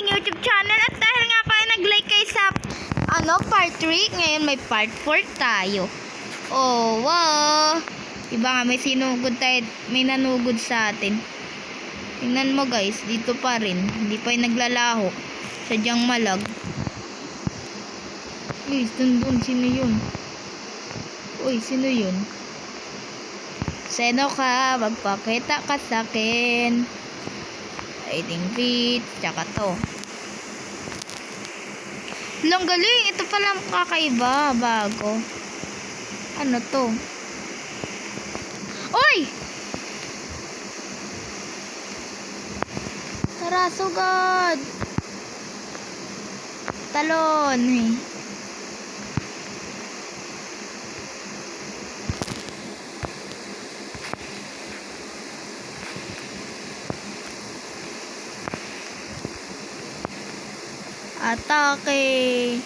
ating YouTube channel. At dahil nga pa nag-like kayo sa part 3, ngayon may part 4 tayo. Oh, wow. Diba nga may sinugod tayo, may nanugod sa atin. Tingnan mo guys, dito pa rin. Hindi pa yung naglalaho. Sadyang malag. Guys, dun, sino yun? Uy, sino yun? Sino ka? Magpakita ka sa akin. Fighting feet. Tsaka to. Lang galing. Ito pala kakaiba. Bago. Ano to? Uy! Tara, sugod. Talon. Atake.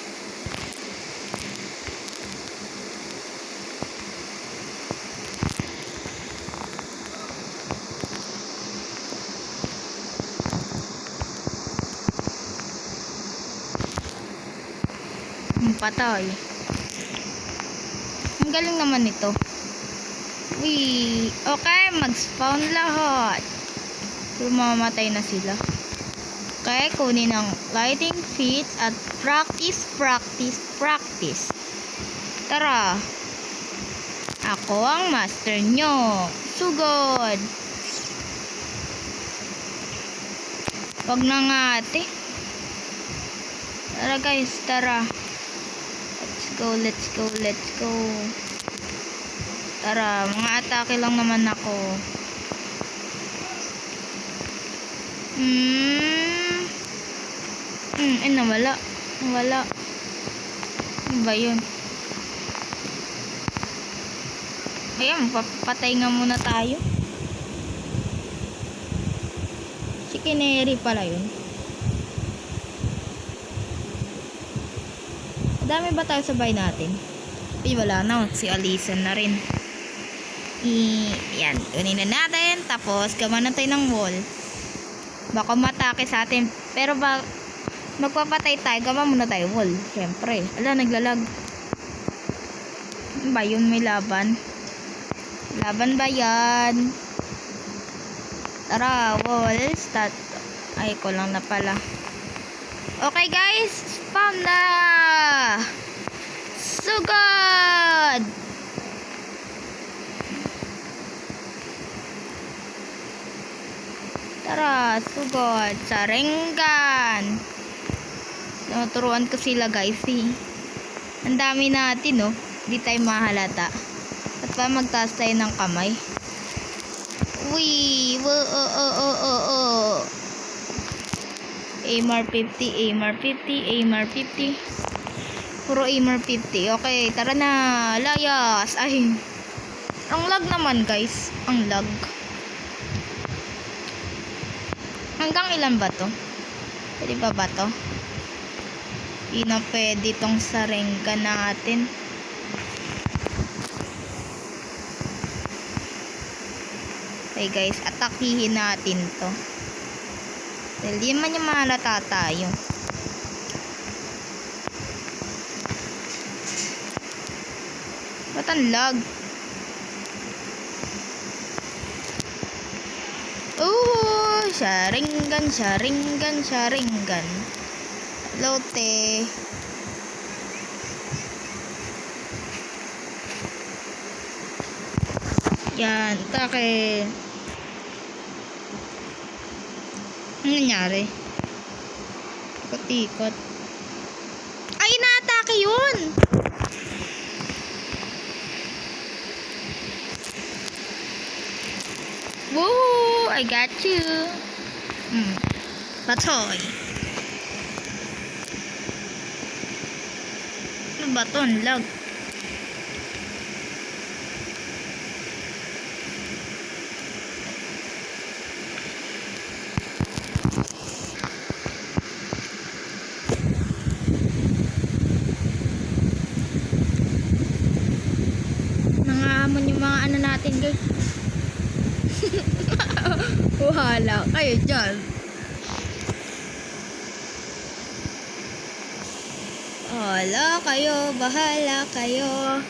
Patay. Ang galing naman ito. Okay, mag-spawn lahat. So, mamamatay na sila. Okay, kunin ang lighting feet at practice. Tara. Ako ang master nyo. Sugod. Wag na nga ate. Tara guys, tara. Let's go. Tara, mga atake lang naman ako. Nawala. Ano ba yun? Ayan, papatay nga muna tayo. Si Canary pala yun. Dami ba tayo sabay natin? Wala na. Si Alison na rin. Yan. Kunin na natin. Tapos, gamanan tayo ng wall. Baka matake sa atin. Pero magpapatay tayo. Gaman muna tayo wall. Siyempre. Naglalag. Ano ba yun? May laban. Laban ba yan? Tara, wall. Start. Ay, ko lang na pala. Okay guys, spawn na! Sugod! Tara, sugod! Sarengan! Turuan ko sila guys Ang dami natin Hindi tayo mahalata. At pa magtaas tayo ng kamay. AMR 50. Puro AMR 50. Okay, tara na. Layas. Ay. Ang lag naman, guys. Ang lag. Hanggang ilan ba to? Pwede ba to? Hindi na pwede tong Sarengan natin. Okay, guys. Atakihin natin to. Dahil di man yung mahalata tayo. Ba't ang lag? Sarengan. Hello, te. Yan, take. Ano nangyari? Ikot-ikot. Ay, na-atake yun! Woo! I got you! Patoy! Ano ba ito? Ang lag. Nangahamon yung mga ano natin guys. Wahala kayo dyan. Bahala kayo, bahala kayo.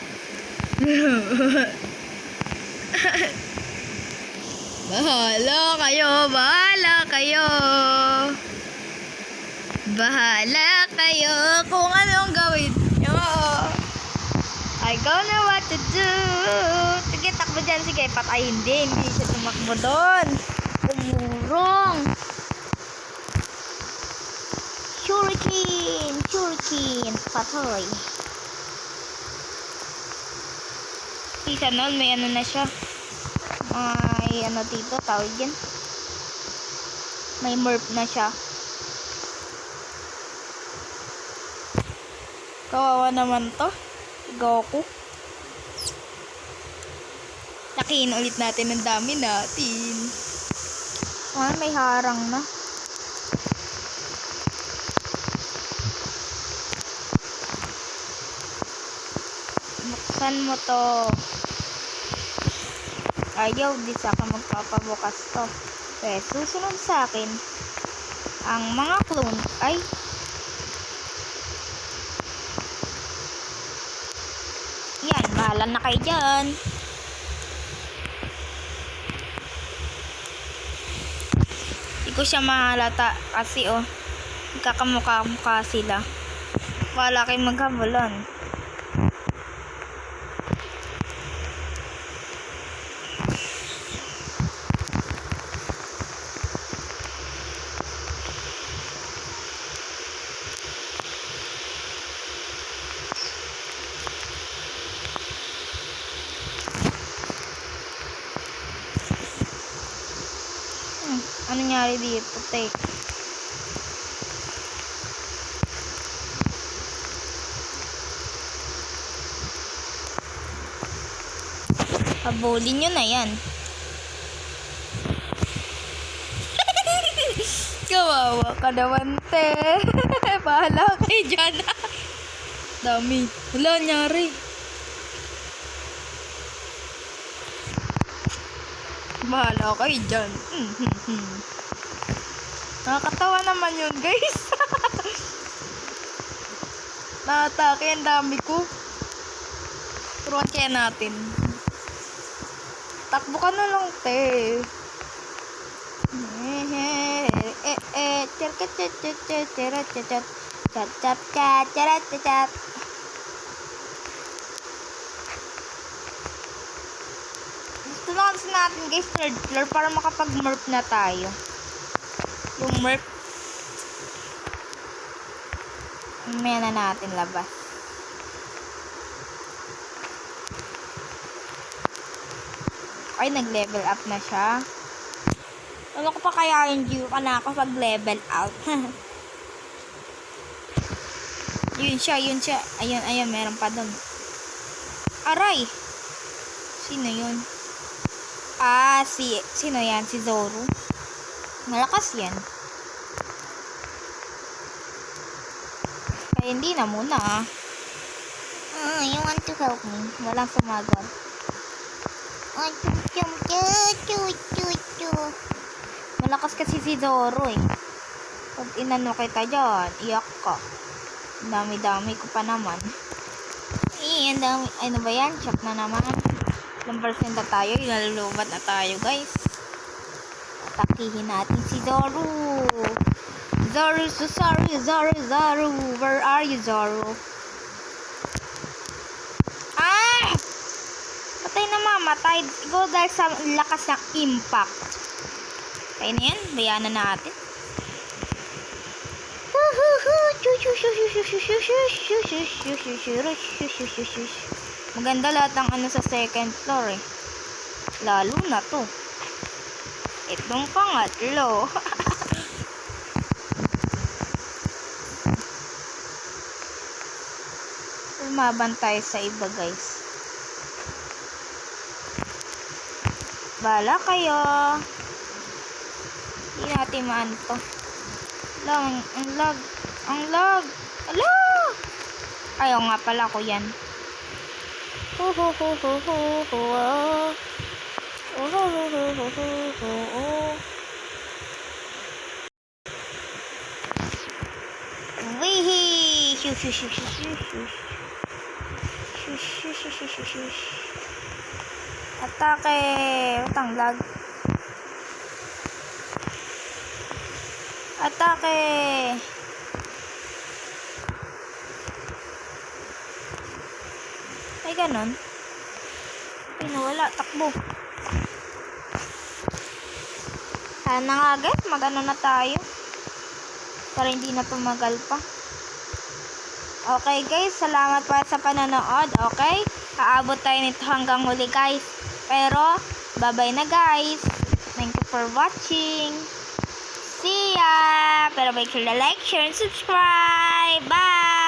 Bahala kayo, bahala kayo. Bahala kayo kung anong gawin nyo. I don't know what to do. Sige, takbo dyan. Sige, patay. Hindi siya tumakbo doon. Umurong. Shuriken, patay. Isa nun, may ano na siya. May ano dito, tawag yan. May merp na siya. Kawawa naman to. Goku. Takiin ulit natin ang dami natin. May harang na. Buksan mo to. Ayaw, di sa ka magpapabukas to. Okay, susunod sa akin ang mga clone. Ay, yan, bahala na kayo dyan. Hindi ko siya mahalata kasi kakamukha-mukha sila. Wala kayong maghabulan. Ano nangyari dito, te? Habulin nyo na yan. Kawawa ka naman, te. Bahala kayo dyan. Dami. Wala nangyari. Bahala kayo dyan. Nakakatawa naman yun, guys. Naatake ang dami ko. Turuan kaya natin. Takbo ka na lang, te. Gusto na kasi natin, guys, third floor para makapag-merp na tayo. Yung merp, may na natin labas. Ay, nag-level up na siya. Ano ko pa kaya yung Gio ka na ako pag-level up? Yun siya. Ayun, meron pa doon. Aray! Sino yun? Sino yan? Si Zoro. Malakas yan. Kaya hindi na muna, you want to help me? Walang sumagot. Malakas kasi si Zoro eh. Pag inano kita dyan, iyak ka. Dami-dami ko pa naman. Ang dami. Ano ba yan? Chop na naman. Ilang percent na tayo? Nalulubat na tayo, guys. Atakihin natin si Zoro. Zoro, so sorry. Zoro. Where are you, Zoro? Patay na mamatay. Siguro dahil sa lakas ng impact. Kaya na yan. Bayanan natin. Maganda lahat ng ano sa second floor eh. Lalo na to. Itong pangatlo. Lumaban tayo sa iba, guys. Bala kayo. Hindi natin maan to. Ang lag. Ala! Ayaw nga pala ko yan. Wihee! Shush, shush, shush, shush, shush. Shush, shush, shush, shush, shush, shush. Atake. Utang lag. Atake. Ay, ganon. Ay, nawala. Takbo. Sana nga agad. Magano na tayo. Para hindi na tumagal pa. Okay guys, salamat pa sa panonood. Okay? Aabot tayo nito hanggang huli guys. Pero, bye-bye na guys. Thank you for watching. See ya! Pero make sure to like, share, and subscribe. Bye!